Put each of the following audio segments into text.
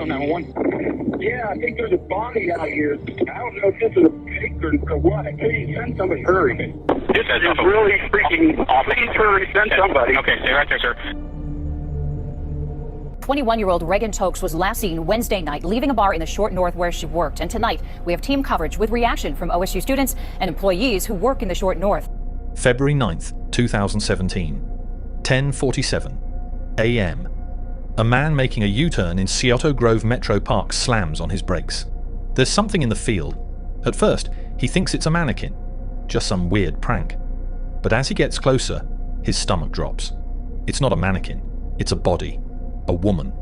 Hello, 911. Yeah, I think there's a body out here. I don't know if this is a fake or what. Please send somebody. Hurry. This is really freaking off. Please hurry. Send somebody. Okay, stay right there, sir. 21-year-old Reagan Tokes was last seen Wednesday night leaving a bar in the Short North where she worked. And tonight, we have team coverage with reaction from OSU students and employees who work in the Short North. February 9th, 2017, 10:47 a.m. A man making a U-turn in Scioto Grove Metro Park slams on his brakes. There's something in the field. At first, he thinks it's a mannequin, just some weird prank. But as he gets closer, his stomach drops. It's not a mannequin, it's a body. A woman,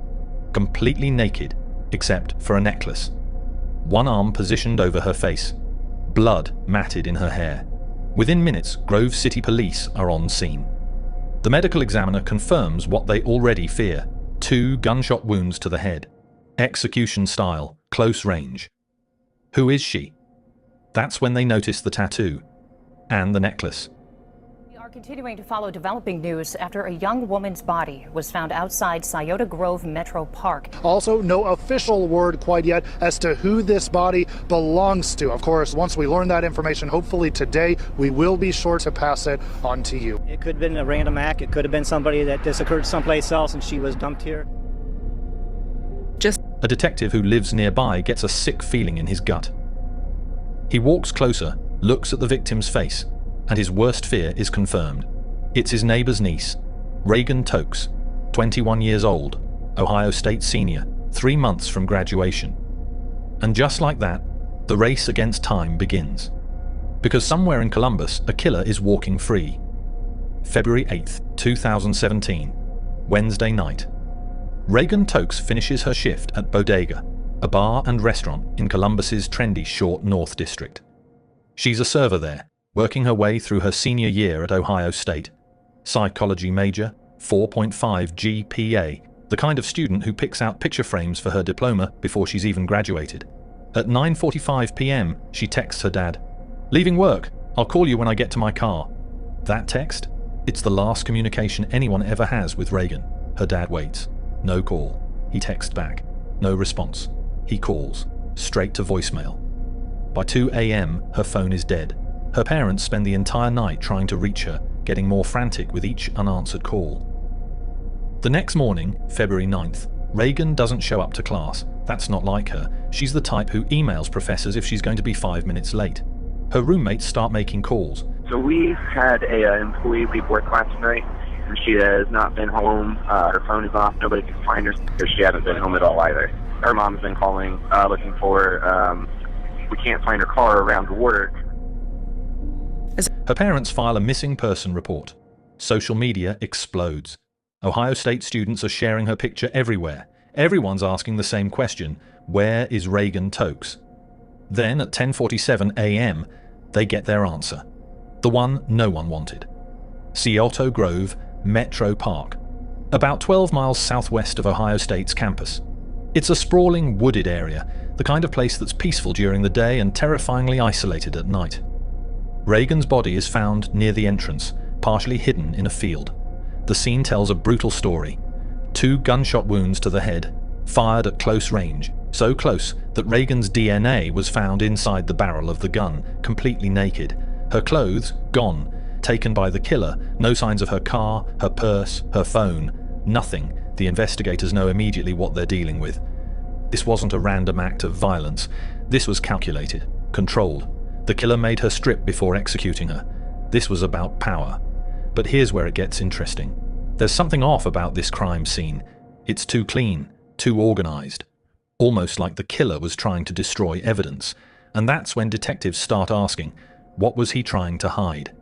completely naked, except for a necklace. One arm positioned over her face, blood matted in her hair. Within minutes, Grove City Police are on scene. The medical examiner confirms what they already fear: 2 gunshot wounds to the head. Execution style, close range. Who is she? That's when they notice the tattoo and the necklace. Continuing to follow developing news after a young woman's body was found outside Scioto Grove Metro Park. Also, no official word quite yet as to who this body belongs to. Of course, once we learn that information, hopefully today, we will be sure to pass it on to you. It could have been a random act. It could have been somebody that this occurred someplace else and she was dumped here. A detective who lives nearby gets a sick feeling in his gut. He walks closer, looks at the victim's face, and his worst fear is confirmed. It's his neighbor's niece, Reagan Tokes, 21 years old, Ohio State senior, 3 months from graduation. And just like that, the race against time begins. Because somewhere in Columbus, a killer is walking free. February 8th, 2017, Wednesday night. Reagan Tokes finishes her shift at Bodega, a bar and restaurant in Columbus's trendy Short North district. She's a server there, working her way through her senior year at Ohio State. Psychology major, 4.5 GPA, the kind of student who picks out picture frames for her diploma before she's even graduated. At 9:45 p.m., she texts her dad, "Leaving work, I'll call you when I get to my car." That text? It's the last communication anyone ever has with Reagan. Her dad waits. No call. He texts back. No response. He calls. Straight to voicemail. By 2 a.m., her phone is dead. Her parents spend the entire night trying to reach her, getting more frantic with each unanswered call. The next morning, February 9th, Reagan doesn't show up to class. That's not like her. She's the type who emails professors if she's going to be 5 minutes late. Her roommates start making calls. So we had a employee leave work last night, and she has not been home. Her phone is off. Nobody can find her because she hasn't been home at all either. Her mom's been calling, looking for her. We can't find her car around work. Her parents file a missing person report. Social media explodes. Ohio State students are sharing her picture everywhere. Everyone's asking the same question: where is Reagan Tokes? Then at 10:47 a.m., they get their answer. The one no one wanted. Scioto Grove Metro Park, about 12 miles southwest of Ohio State's campus. It's a sprawling, wooded area, the kind of place that's peaceful during the day and terrifyingly isolated at night. Reagan's body is found near the entrance, partially hidden in a field. The scene tells a brutal story. 2 gunshot wounds to the head, fired at close range, so close that Reagan's DNA was found inside the barrel of the gun, completely naked. Her clothes, gone, taken by the killer, no signs of her car, her purse, her phone, nothing. The investigators know immediately what they're dealing with. This wasn't a random act of violence. This was calculated, controlled. The killer made her strip before executing her. This was about power. But here's where it gets interesting. There's something off about this crime scene. It's too clean, too organized. Almost like the killer was trying to destroy evidence. And that's when detectives start asking, what was he trying to hide?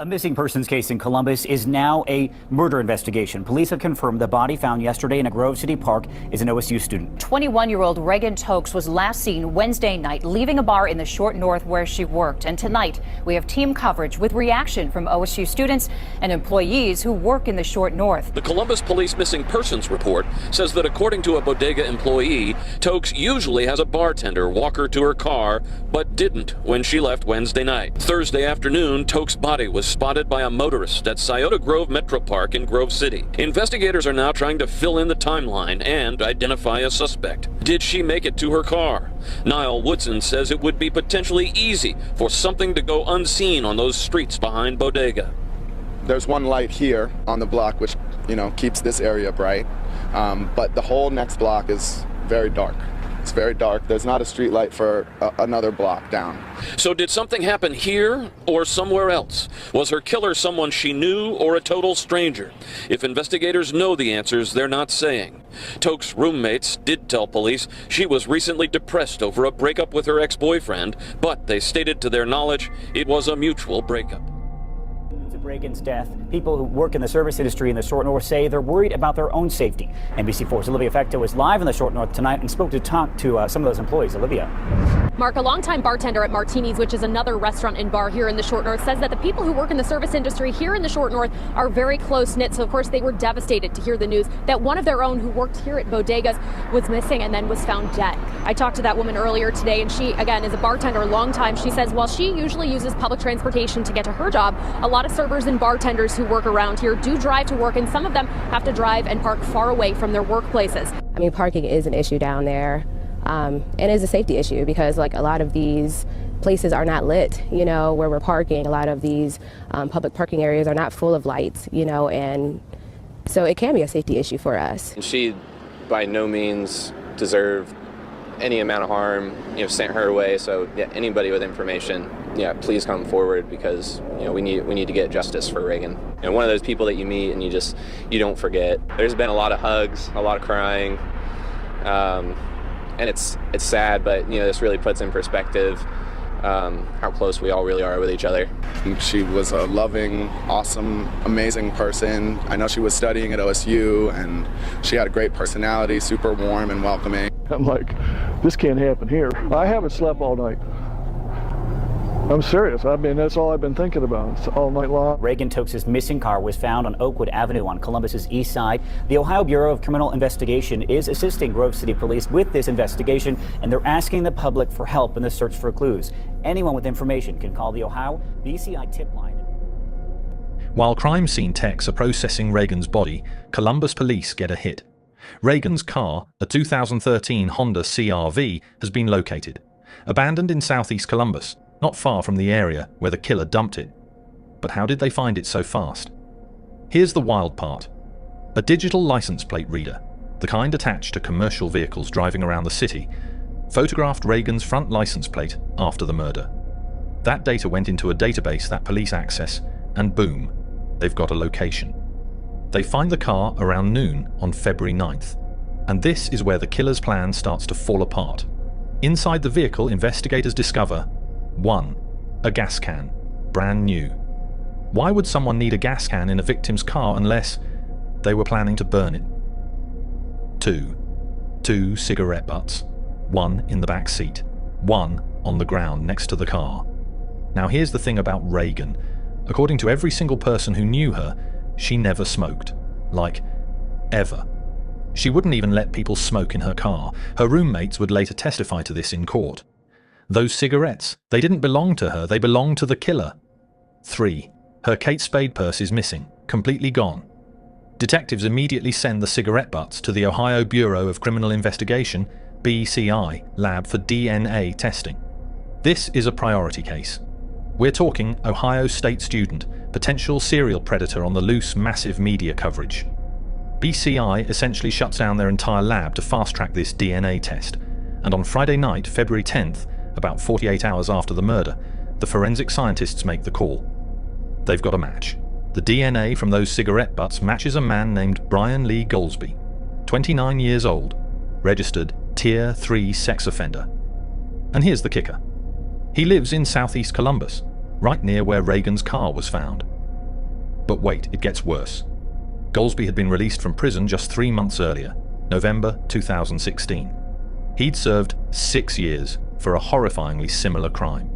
A missing persons case in Columbus is now a murder investigation. Police have confirmed the body found yesterday in a Grove City park is an OSU student. 21-year-old Reagan Tokes was last seen Wednesday night leaving a bar in the Short North where she worked. And tonight, we have team coverage with reaction from OSU students and employees who work in the Short North. The Columbus Police Missing Persons report says that according to a bodega employee, Tokes usually has a bartender walk her to her car, but didn't when she left Wednesday night. Thursday afternoon, Tokes' body was spotted by a motorist at Scioto Grove Metro Park in Grove City. Investigators are now trying to fill in the timeline and identify a suspect. Did she make it to her car? Niall Woodson says it would be potentially easy for something to go unseen on those streets behind Bodega. There's one light here on the block which, keeps this area bright, but the whole next block is very dark. It's very dark. There's not a street light for another block down. So did something happen here or somewhere else? Was her killer someone she knew or a total stranger? If investigators know the answers, they're not saying. Tokes' roommates did tell police she was recently depressed over a breakup with her ex-boyfriend, but they stated to their knowledge it was a mutual breakup. Reagan's death, people who work in the service industry in the Short North say they're worried about their own safety. NBC4's Olivia Fecto is live in the Short North tonight and spoke to some of those employees. Olivia. Mark, a longtime bartender at Martini's, which is another restaurant and bar here in the Short North, says that the people who work in the service industry here in the Short North are very close-knit. So, of course, they were devastated to hear the news that one of their own who worked here at Bodegas was missing and then was found dead. I talked to that woman earlier today, and she, again, is a bartender a long time. She says while she usually uses public transportation to get to her job, a lot of servers and bartenders who work around here do drive to work, and some of them have to drive and park far away from their workplaces. I mean, parking is an issue down there. And it's a safety issue because a lot of these places are not lit, where we're parking. A lot of these public parking areas are not full of lights, and so it can be a safety issue for us. She by no means deserved any amount of harm, sent her away. So yeah, anybody with information, please come forward because, we need to get justice for Reagan. One of those people that you meet and you don't forget. There's been a lot of hugs, a lot of crying. And it's sad, but this really puts in perspective how close we all really are with each other. She was a loving, awesome, amazing person. I know she was studying at OSU, and she had a great personality, super warm and welcoming. I'm like, this can't happen here. I haven't slept all night. I'm serious. That's all I've been thinking about all night long. Reagan Tokes' missing car was found on Oakwood Avenue on Columbus's east side. The Ohio Bureau of Criminal Investigation is assisting Grove City Police with this investigation, and they're asking the public for help in the search for clues. Anyone with information can call the Ohio BCI tip line. While crime scene techs are processing Reagan's body, Columbus police get a hit. Reagan's car, a 2013 Honda CR-V, has been located, abandoned in southeast Columbus, not far from the area where the killer dumped it. But how did they find it so fast? Here's the wild part. A digital license plate reader, the kind attached to commercial vehicles driving around the city, photographed Reagan's front license plate after the murder. That data went into a database that police access, and boom, they've got a location. They find the car around noon on February 9th, and this is where the killer's plan starts to fall apart. Inside the vehicle, investigators discover 1. A gas can, brand new. Why would someone need a gas can in a victim's car unless they were planning to burn it? 2 cigarette butts, one in the back seat, one on the ground next to the car. Now here's the thing about Reagan. According to every single person who knew her, she never smoked. Like, ever. She wouldn't even let people smoke in her car. Her roommates would later testify to this in court. Those cigarettes, they didn't belong to her, they belonged to the killer. 3. Her Kate Spade purse is missing, completely gone. Detectives immediately send the cigarette butts to the Ohio Bureau of Criminal Investigation, BCI, lab for DNA testing. This is a priority case. We're talking Ohio State student, potential serial predator on the loose, massive media coverage. BCI essentially shuts down their entire lab to fast-track this DNA test, and on Friday night, February 10th, about 48 hours after the murder, the forensic scientists make the call. They've got a match. The DNA from those cigarette butts matches a man named Brian Golsby, 29 years old, registered Tier 3 sex offender. And here's the kicker. He lives in southeast Columbus, right near where Reagan's car was found. But wait, it gets worse. Golsby had been released from prison just 3 months earlier, November 2016. He'd served 6 years for a horrifyingly similar crime.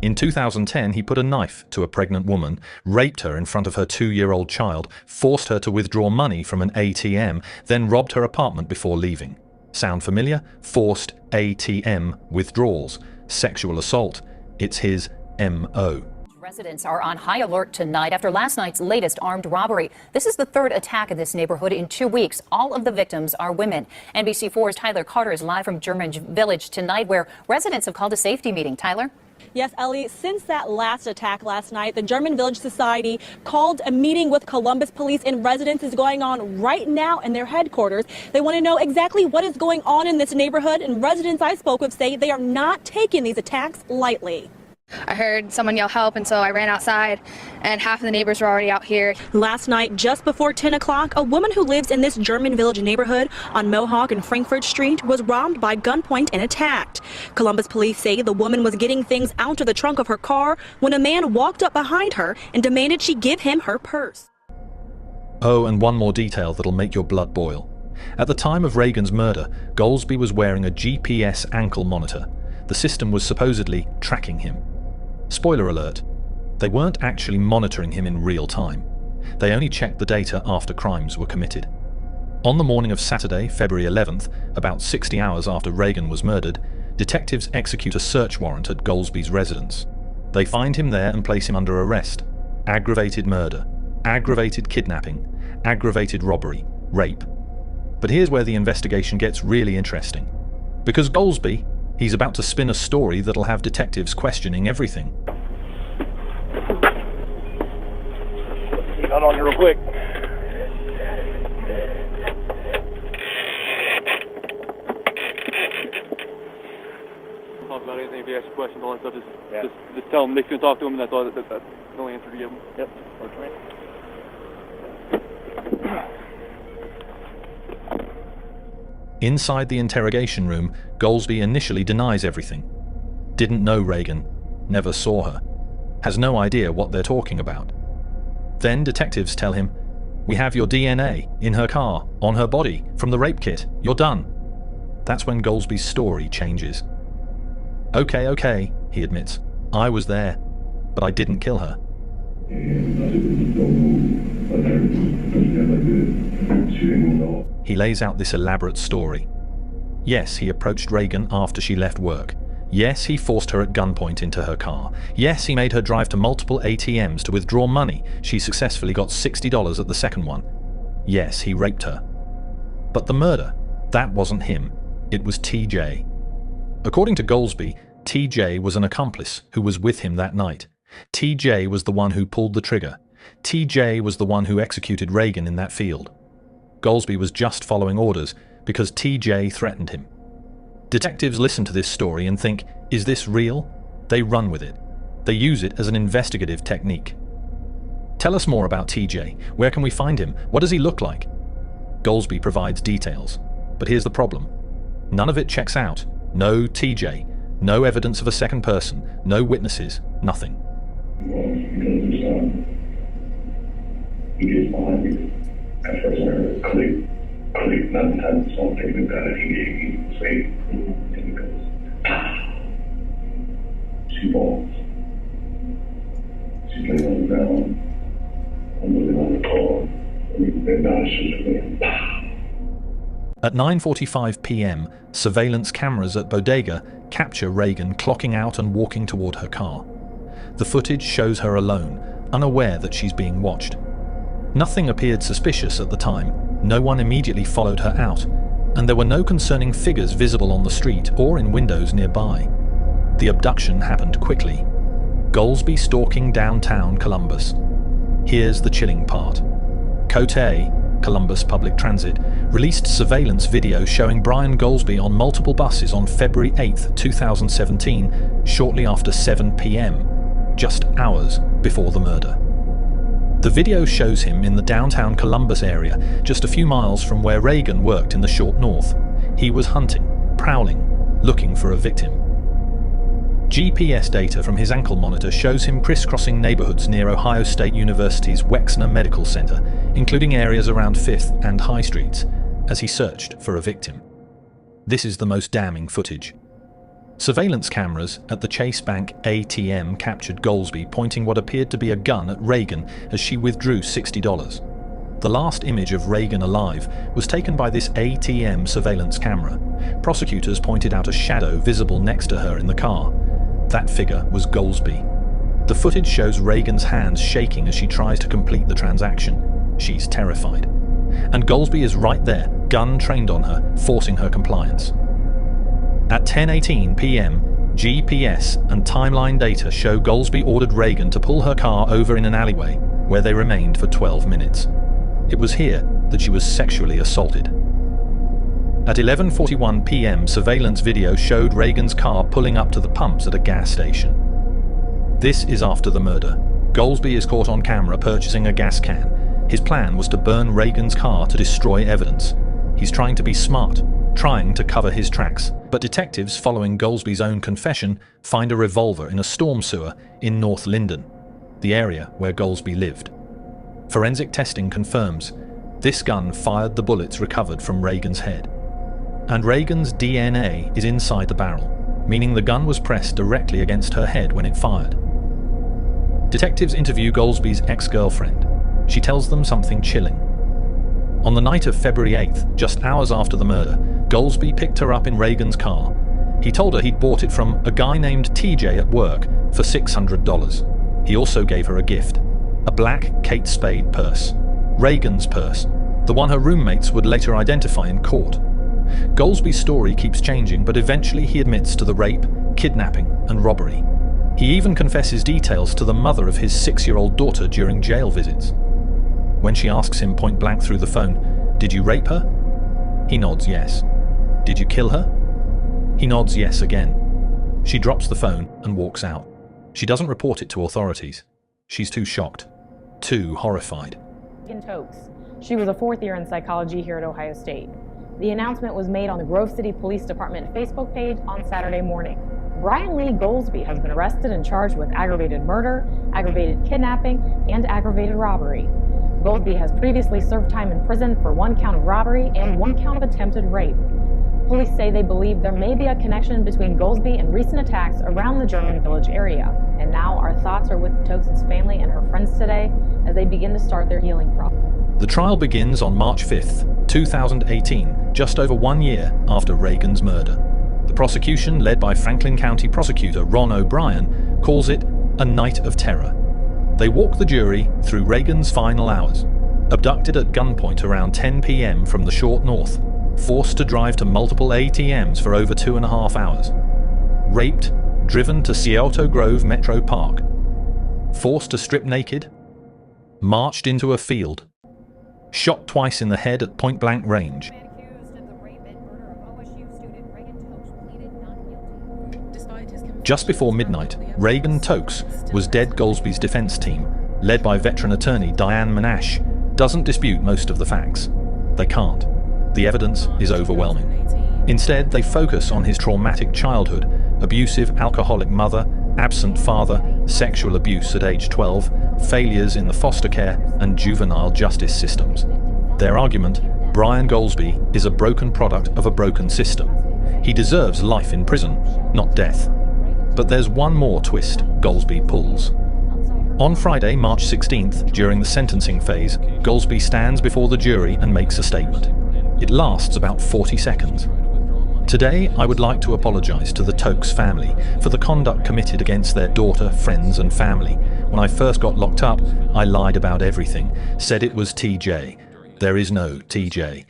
In 2010, he put a knife to a pregnant woman, raped her in front of her 2-year-old child, forced her to withdraw money from an ATM, then robbed her apartment before leaving. Sound familiar? Forced ATM withdrawals. Sexual assault. It's his M.O. Residents are on high alert tonight after last night's latest armed robbery. This is the third attack in this neighborhood in 2 weeks. All of the victims are women. NBC4's Tyler Carter is live from German Village tonight, where residents have called a safety meeting. Tyler? Yes, Ellie, since that last attack last night, the German Village Society called a meeting with Columbus Police, and residents is going on right now in their headquarters. They want to know exactly what is going on in this neighborhood, and residents I spoke with say they are not taking these attacks lightly. I heard someone yell help, and so I ran outside, and half of the neighbors were already out here. Last night, just before 10 o'clock, a woman who lives in this German Village neighborhood on Mohawk and Frankfurt Street was robbed by gunpoint and attacked. Columbus police say the woman was getting things out of the trunk of her car when a man walked up behind her and demanded she give him her purse. Oh, and one more detail that'll make your blood boil. At the time of Reagan's murder, Golsby was wearing a GPS ankle monitor. The system was supposedly tracking him. Spoiler alert, they weren't actually monitoring him in real time. They only checked the data after crimes were committed. On the morning of Saturday, February 11th, about 60 hours after Reagan was murdered, detectives execute a search warrant at Golsby's residence. They find him there and place him under arrest. Aggravated murder, aggravated kidnapping, aggravated robbery, rape. But here's where the investigation gets really interesting. Because Golsby, he's about to spin a story that'll have detectives questioning everything. Got on here real quick. Talk about anything if you ask a question, all that stuff. Just tell them Nick's gonna talk to him, and that's all. That's the only answer to give them. Yep. Okay. Inside the interrogation room, Golsby initially denies everything. Didn't know Reagan, never saw her, has no idea what they're talking about. Then detectives tell him, "We have your DNA in her car, on her body, from the rape kit. You're done." That's when Golsby's story changes. Okay, he admits. I was there, but I didn't kill her. He lays out this elaborate story. Yes, he approached Reagan after she left work. Yes, he forced her at gunpoint into her car. Yes, he made her drive to multiple ATMs to withdraw money. She successfully got $60 at the second one. Yes, he raped her. But the murder, that wasn't him. It was TJ. According to Golsby, TJ was an accomplice who was with him that night. TJ was the one who pulled the trigger. TJ was the one who executed Reagan in that field. Golsby was just following orders because TJ threatened him. Detectives listen to this story and think, is this real? They run with it. They use it as an investigative technique. Tell us more about TJ. Where can we find him? What does he look like? Golsby provides details. But here's the problem. None of it checks out. No TJ. No evidence of a second person. No witnesses. Nothing. He gets behind me. At first I heard click, nothing happened, so I'm thinking about it. He say, and he goes, ah. She falls. She lays on the ground. I'm looking on the car. And then now she's again. At 9:45 p.m., surveillance cameras at Bodega capture Reagan clocking out and walking toward her car. The footage shows her alone, unaware that she's being watched. Nothing appeared suspicious at the time. No one immediately followed her out, and there were no concerning figures visible on the street or in windows nearby. The abduction happened quickly. Golsby stalking downtown Columbus. Here's the chilling part. Cote, Columbus Public Transit, released surveillance video showing Brian Golsby on multiple buses on February 8, 2017, shortly after 7 p.m., just hours before the murder. The video shows him in the downtown Columbus area, just a few miles from where Reagan worked in the short north. He was hunting, prowling, looking for a victim. GPS data from his ankle monitor shows him crisscrossing neighborhoods near Ohio State University's Wexner Medical Center, including areas around 5th and High Streets, as he searched for a victim. This is the most damning footage. Surveillance cameras at the Chase Bank ATM captured Golsby pointing what appeared to be a gun at Reagan as she withdrew $60. The last image of Reagan alive was taken by this ATM surveillance camera. Prosecutors pointed out a shadow visible next to her in the car. That figure was Golsby. The footage shows Reagan's hands shaking as she tries to complete the transaction. She's terrified. And Golsby is right there, gun trained on her, forcing her compliance. At 10:18 p.m., GPS and timeline data show Golsby ordered Reagan to pull her car over in an alleyway, where they remained for 12 minutes. It was here that she was sexually assaulted. At 11:41 p.m., surveillance video showed Reagan's car pulling up to the pumps at a gas station. This is after the murder. Golsby is caught on camera purchasing a gas can. His plan was to burn Reagan's car to destroy evidence. He's trying to be smart, trying to cover his tracks. But detectives, following Golsby's own confession, find a revolver in a storm sewer in North Linden, the area where Golsby lived. Forensic testing confirms this gun fired the bullets recovered from Reagan's head. And Reagan's DNA is inside the barrel, meaning the gun was pressed directly against her head when it fired. Detectives interview Golsby's ex-girlfriend. She tells them something chilling. On the night of February 8th, just hours after the murder, Golsby picked her up in Reagan's car. He told her he'd bought it from a guy named TJ at work for $600. He also gave her a gift, a black Kate Spade purse. Reagan's purse, the one her roommates would later identify in court. Golsby's story keeps changing, but eventually he admits to the rape, kidnapping, and robbery. He even confesses details to the mother of his 6-year-old daughter during jail visits. When she asks him point blank through the phone, "Did you rape her?" he nods yes. "Did you kill her?" He nods yes again. She drops the phone and walks out. She doesn't report it to authorities. She's too shocked, too horrified. Reagan Tokes. She was a 4th year in psychology here at Ohio State. The announcement was made on the Grove City Police Department Facebook page on Saturday morning. Brian Lee Golsby has been arrested and charged with aggravated murder, aggravated kidnapping, and aggravated robbery. Golsby has previously served time in prison for 1 count of robbery and 1 count of attempted rape. Police say they believe there may be a connection between Golsby and recent attacks around the German Village area. And now our thoughts are with Tokes' family and her friends today as they begin to start their healing process. The trial begins on March 5th, 2018, just over 1 year after Reagan's murder. The prosecution, led by Franklin County Prosecutor Ron O'Brien, calls it a night of terror. They walk the jury through Reagan's final hours, abducted at gunpoint around 10 p.m. from the short north, forced to drive to multiple ATMs for over 2.5 hours, raped, driven to Scioto Grove Metro Park, forced to strip naked, marched into a field, shot twice in the head at point-blank range. Just before midnight, Reagan Tokes was dead. Golsby's defense team, led by veteran attorney Diane Monash, doesn't dispute most of the facts. They can't. The evidence is overwhelming. Instead, they focus on his traumatic childhood, abusive alcoholic mother, absent father, sexual abuse at age 12, failures in the foster care and juvenile justice systems. Their argument, Brian Golsby is a broken product of a broken system. He deserves life in prison, not death. But there's one more twist Golsby pulls. On Friday, March 16th, during the sentencing phase, Golsby stands before the jury and makes a statement. It lasts about 40 seconds. Today, I would like to apologize to the Tokes family for the conduct committed against their daughter, friends, and family. When I first got locked up, I lied about everything, said it was TJ. There is no TJ.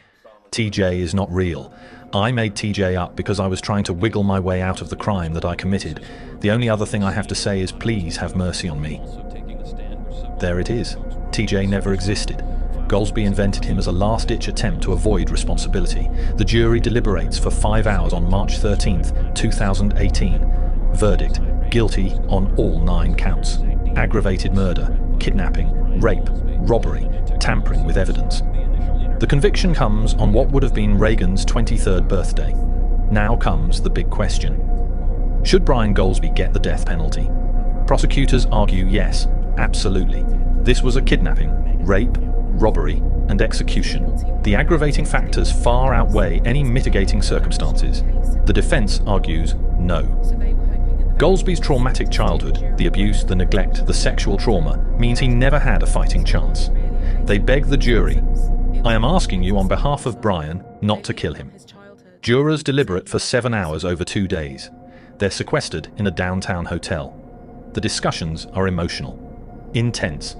TJ is not real. I made TJ up because I was trying to wiggle my way out of the crime that I committed. The only other thing I have to say is please have mercy on me. There it is. TJ never existed. Golsby invented him as a last-ditch attempt to avoid responsibility. The jury deliberates for 5 hours on March 13th, 2018. Verdict: guilty on all 9 counts. Aggravated murder, kidnapping, rape, robbery, tampering with evidence. The conviction comes on what would have been Reagan's 23rd birthday. Now comes the big question. Should Brian Golsby get the death penalty? Prosecutors argue yes, absolutely. This was a kidnapping, rape, robbery, and execution. The aggravating factors far outweigh any mitigating circumstances. The defense argues no. Golsby's traumatic childhood, the abuse, the neglect, the sexual trauma, means he never had a fighting chance. They beg the jury, I am asking you on behalf of Brian not to kill him. Jurors deliberate for 7 hours over 2 days. They're sequestered in a downtown hotel. The discussions are emotional, intense.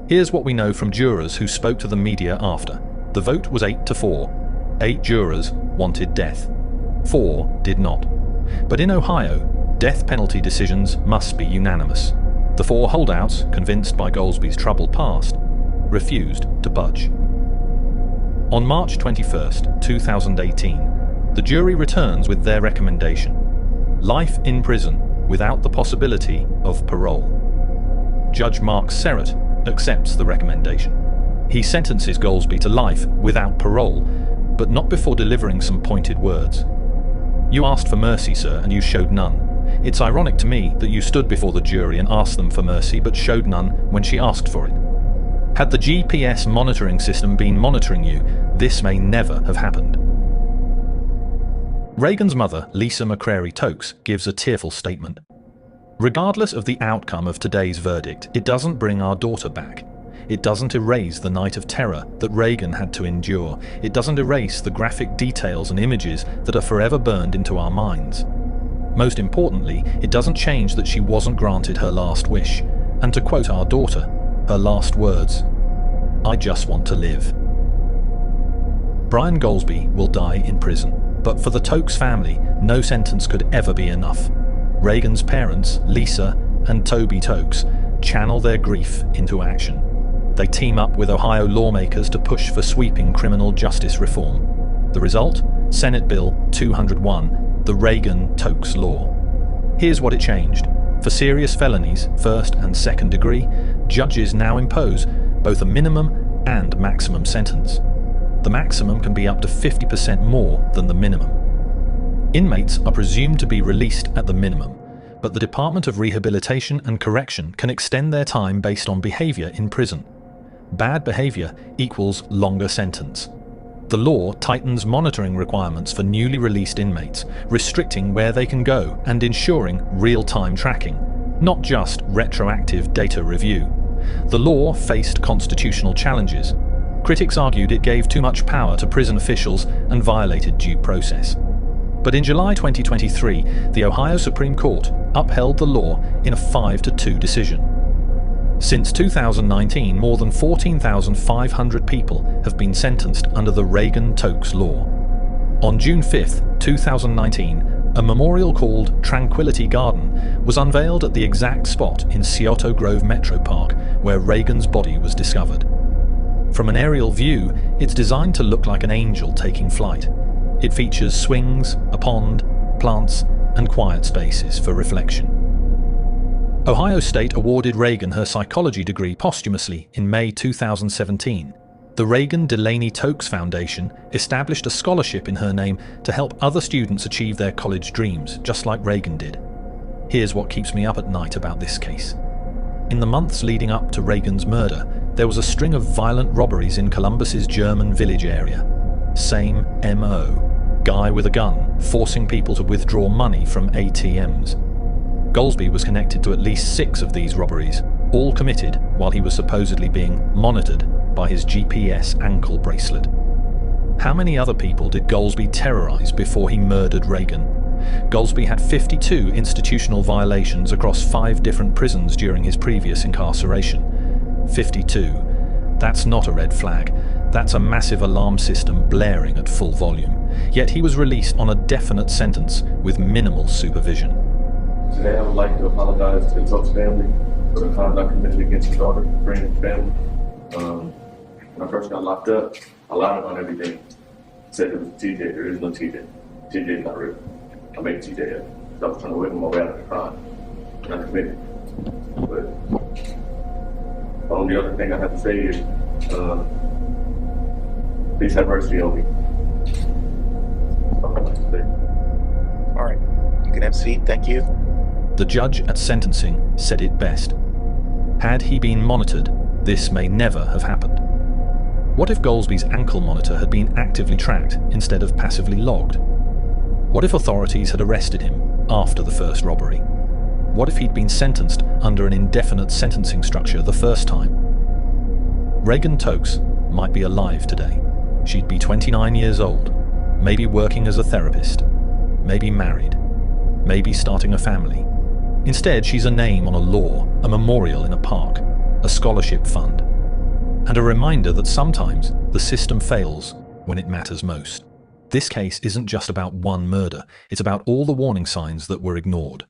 Here's what we know from jurors who spoke to the media after. The vote was 8-4. 8 jurors wanted death. 4 did not. But in Ohio, death penalty decisions must be unanimous. The 4 holdouts, convinced by Golsby's troubled past, refused to budge. On March 21, 2018, the jury returns with their recommendation: life in prison without the possibility of parole. Judge Mark Serrett accepts the recommendation. He sentences Golsby to life without parole, but not before delivering some pointed words. "You asked for mercy, sir, and you showed none. It's ironic to me that you stood before the jury and asked them for mercy but showed none when she asked for it. Had the GPS monitoring system been monitoring you, this may never have happened." Reagan's mother, Lisa McCrary Tokes, gives a tearful statement. "Regardless of the outcome of today's verdict, it doesn't bring our daughter back. It doesn't erase the night of terror that Reagan had to endure. It doesn't erase the graphic details and images that are forever burned into our minds. Most importantly, it doesn't change that she wasn't granted her last wish. And to quote our daughter, her last words, 'I just want to live.'" Brian Golsby will die in prison, but for the Tokes family, no sentence could ever be enough. Reagan's parents, Lisa and Toby Tokes, channel their grief into action. They team up with Ohio lawmakers to push for sweeping criminal justice reform. The result? Senate Bill 201, the Reagan Tokes Law. Here's what it changed. For serious felonies, first and second degree, judges now impose both a minimum and maximum sentence. The maximum can be up to 50% more than the minimum. Inmates are presumed to be released at the minimum, but the Department of Rehabilitation and Correction can extend their time based on behavior in prison. Bad behavior equals longer sentence. The law tightens monitoring requirements for newly released inmates, restricting where they can go and ensuring real-time tracking, not just retroactive data review. The law faced constitutional challenges. Critics argued it gave too much power to prison officials and violated due process. But in July 2023, the Ohio Supreme Court upheld the law in a 5-2 decision. Since 2019, more than 14,500 people have been sentenced under the Reagan Tokes Law. On June 5, 2019, a memorial called Tranquility Garden was unveiled at the exact spot in Scioto Grove Metro Park where Reagan's body was discovered. From an aerial view, it's designed to look like an angel taking flight. It features swings, a pond, plants, and quiet spaces for reflection. Ohio State awarded Reagan her psychology degree posthumously in May 2017. The Reagan Delaney Tokes Foundation established a scholarship in her name to help other students achieve their college dreams, just like Reagan did. Here's what keeps me up at night about this case. In the months leading up to Reagan's murder, there was a string of violent robberies in Columbus's German village area. Same MO. Guy with a gun, forcing people to withdraw money from ATMs. Golsby was connected to at least 6 of these robberies, all committed while he was supposedly being monitored by his GPS ankle bracelet. How many other people did Golsby terrorize before he murdered Reagan? Golsby had 52 institutional violations across 5 different prisons during his previous incarceration. 52. That's not a red flag. That's a massive alarm system blaring at full volume. Yet he was released on a definite sentence with minimal supervision. Today I would like to apologize to the Tokes family for the conduct committed against your daughter, friend, and family. When I first got locked up, I lied on everything. Said it was TJ. There is no TJ. TJ's not real. I made TJ up. I was trying to whip my way out of the crime. And I committed. But the only other thing I have to say is, please have mercy on me. That's all I have to say. All right. You can have a seat. Thank you. The judge at sentencing said it best. Had he been monitored, this may never have happened. What if Golsby's ankle monitor had been actively tracked instead of passively logged? What if authorities had arrested him after the first robbery? What if he'd been sentenced under an indefinite sentencing structure the first time? Reagan Tokes might be alive today. She'd be 29 years old, maybe working as a therapist, maybe married, maybe starting a family, Instead, she's a name on a law, a memorial in a park, a scholarship fund, and a reminder that sometimes the system fails when it matters most. This case isn't just about one murder, it's about all the warning signs that were ignored.